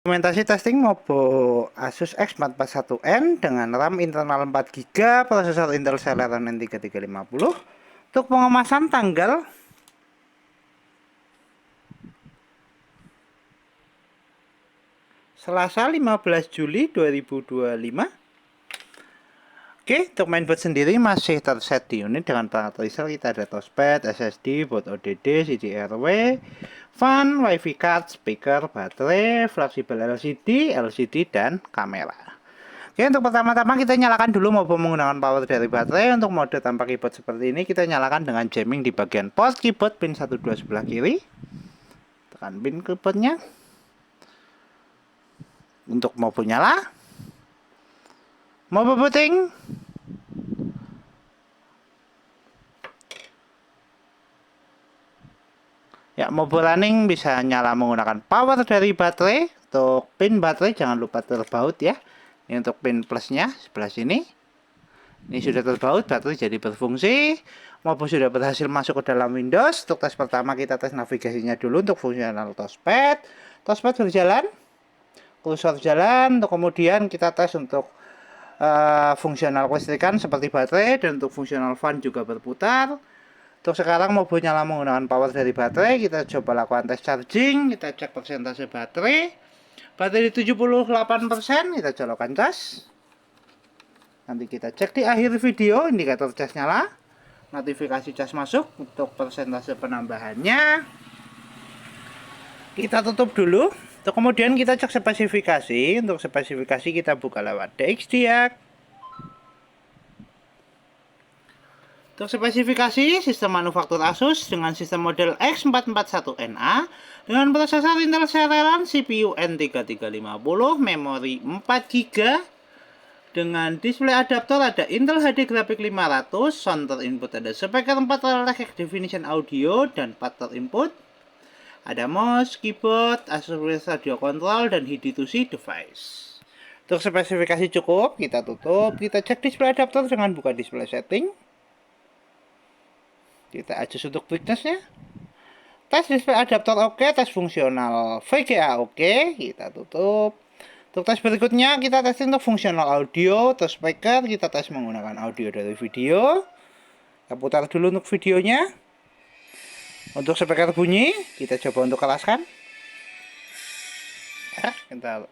Dokumentasi testing Mobo Asus X441N dengan RAM internal 4GB, prosesor Intel Celeron N3350. Untuk pengemasan tanggal Selasa 15 Juli 2025. Oke, untuk mainboard sendiri masih terset di unit dengan perangkat riser. Kita ada touchpad, SSD, boot ODD, CDRW, fan, wifi card, speaker, baterai, fleksibel LCD, dan kamera. Oke, untuk pertama-tama kita nyalakan dulu Mobo menggunakan power dari baterai. Untuk mode tanpa keyboard seperti ini kita nyalakan dengan jamming di bagian port keyboard pin 12 sebelah kiri. Tekan pin keyboardnya. Untuk Mobo nyala, Mobo booting. Ya, Mobo running bisa nyala menggunakan power dari baterai. Untuk pin baterai jangan lupa terbaut ya. Ini untuk pin plusnya sebelah sini. Ini sudah terbaut, baterai jadi berfungsi. Mobo sudah berhasil masuk ke dalam Windows. Untuk tes pertama kita tes navigasinya dulu untuk fungsional touchpad. Touchpad berjalan, kursor jalan. Untuk kemudian kita tes untuk fungsional kelistrikan seperti baterai, dan untuk fungsional fan juga berputar. Untuk sekarang Mobo nyala menggunakan power dari baterai. Kita coba lakukan tes charging. Kita cek persentase baterai. Baterai 78%. Kita colokkan cas. Nanti kita cek di akhir video indikator cas nyala. Notifikasi cas masuk. Untuk persentase penambahannya kita tutup dulu. Untuk kemudian kita cek spesifikasi. Untuk spesifikasi kita buka lewat DXDiag. Untuk spesifikasi sistem manufaktur Asus dengan sistem model X441NA dengan prosesor Intel Celeron, CPU N3350, memori 4GB, dengan display adaptor ada Intel HD Graphics 500, sound input ada speaker 4 High Definition Audio dan 4 input, ada mouse, keyboard, aksesoris audio control, dan HID2C device. Untuk spesifikasi cukup, kita tutup, kita cek display adaptor dengan buka display setting. Kita adjust untuk brightness-nya. Tes display adaptor oke, tes fungsional VGA oke, kita tutup. Untuk tes berikutnya kita testing untuk fungsional audio, terus speaker, kita tes menggunakan audio dari video. Kita putar dulu untuk videonya. Untuk speaker bunyi, kita coba untuk keraskan. Ya, kita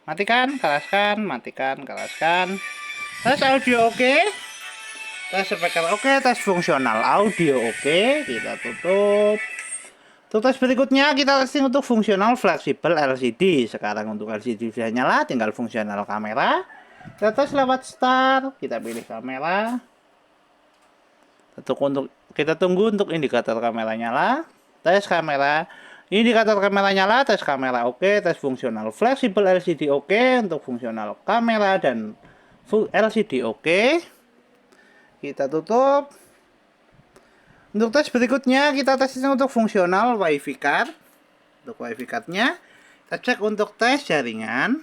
matikan, keraskan, matikan, keraskan. Tes audio oke. Tes speaker oke, tes fungsional audio oke, kita tutup. Untuk tes berikutnya kita testing untuk fungsional fleksibel LCD. Sekarang untuk LCD sudah nyala, tinggal fungsional kamera. Kita tes lewat start, kita pilih kamera. Kita tunggu untuk indikator kamera nyala. Tes kamera, indikator kamera nyala, tes kamera oke, tes fungsional fleksibel LCD oke, untuk fungsional kamera dan LCD oke. Kita tutup. Untuk tes berikutnya kita tes untuk fungsional wifi card. Untuk wifi cardnya kita cek untuk tes jaringan.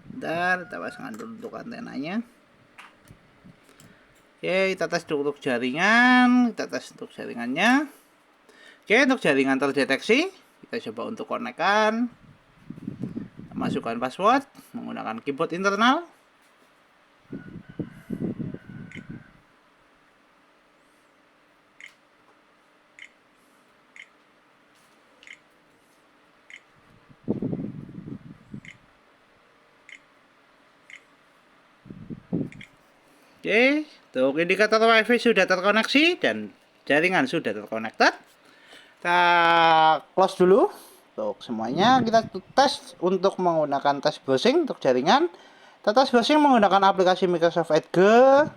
Bentar, kita pasangkan dulu untuk antenanya. Oke, kita tes untuk jaringan. Kita tes untuk jaringannya. Oke, untuk jaringan terdeteksi. Kita coba untuk konekkan. Masukkan password menggunakan keyboard internal. Oke, untuk indikator WiFi sudah terkoneksi dan jaringan sudah terkonektor. Kita close dulu. Untuk semuanya kita tes untuk menggunakan tes browsing untuk jaringan. Kita tes browsing menggunakan aplikasi Microsoft Edge.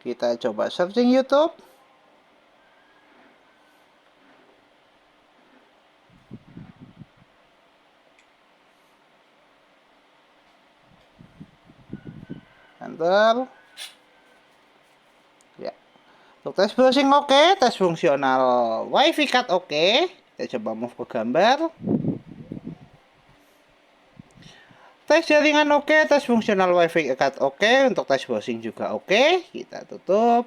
Kita coba searching YouTube. Enter. Ya. Untuk tes browsing oke, tes fungsional wifi card oke. Kita coba move ke gambar. Tes jaringan oke, tes fungsional wifi card oke, untuk tes browsing juga oke. Kita tutup.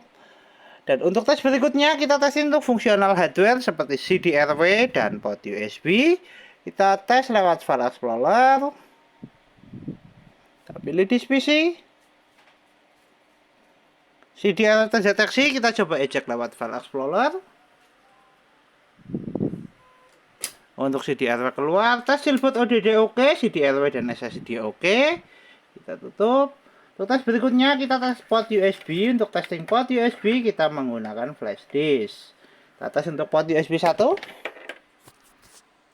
Dan untuk tes berikutnya kita tes untuk fungsional hardware seperti CD-RW dan port USB. Kita tes lewat File Explorer. Kita pilih disk PC. CD-RW terdeteksi, kita coba eject lewat File Explorer. Untuk CD-RW keluar, tes Silbot ODD oke, CD-RW dan SSD oke. Kita tutup. Untuk tes berikutnya kita tes port USB. Untuk testing port USB kita menggunakan flash disk. Kita tes untuk port USB 1.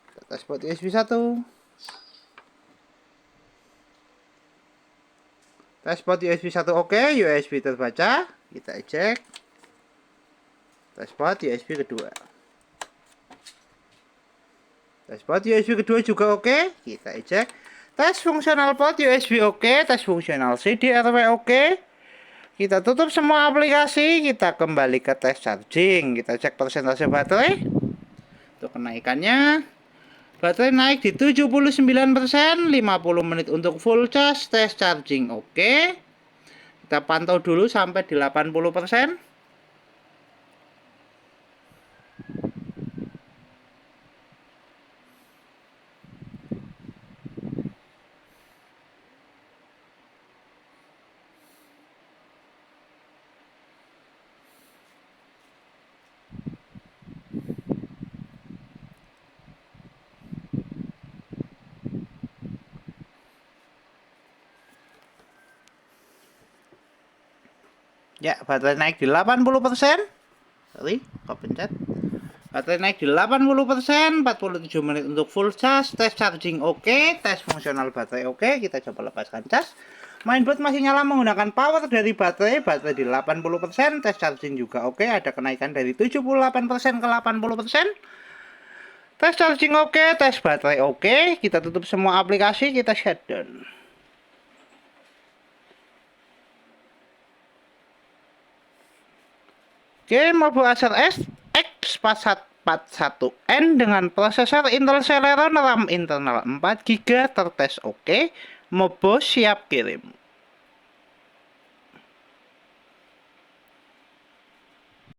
Kita tes port USB 1. Tes port USB 1 oke, USB terbaca. Kita eject. Tes port USB kedua. Tes port USB kedua juga oke, kita eject. Tes fungsional port USB oke, tes fungsional CD-RW oke. Kita tutup semua aplikasi, kita kembali ke tes charging. Kita cek persentase baterai. Untuk kenaikannya, baterai naik di 79%, 50 menit untuk full charge, tes charging oke. Kita pantau dulu sampai di 80%. Ya, baterai naik di 80%. Sorry, kepencet. Baterai naik di 80%, 47 menit untuk full charge, tes charging oke, tes fungsional baterai oke. Kita coba lepaskan cas. Mainboard masih nyala menggunakan power dari baterai di 80%, tes charging juga oke, ada kenaikan dari 78% ke 80%. Tes charging oke, tes baterai oke. Kita tutup semua aplikasi, kita shutdown. Oke, mobile Acer X41N dengan prosesor Intel Celeron, RAM internal 4GB tertes oke. Mobo siap kirim.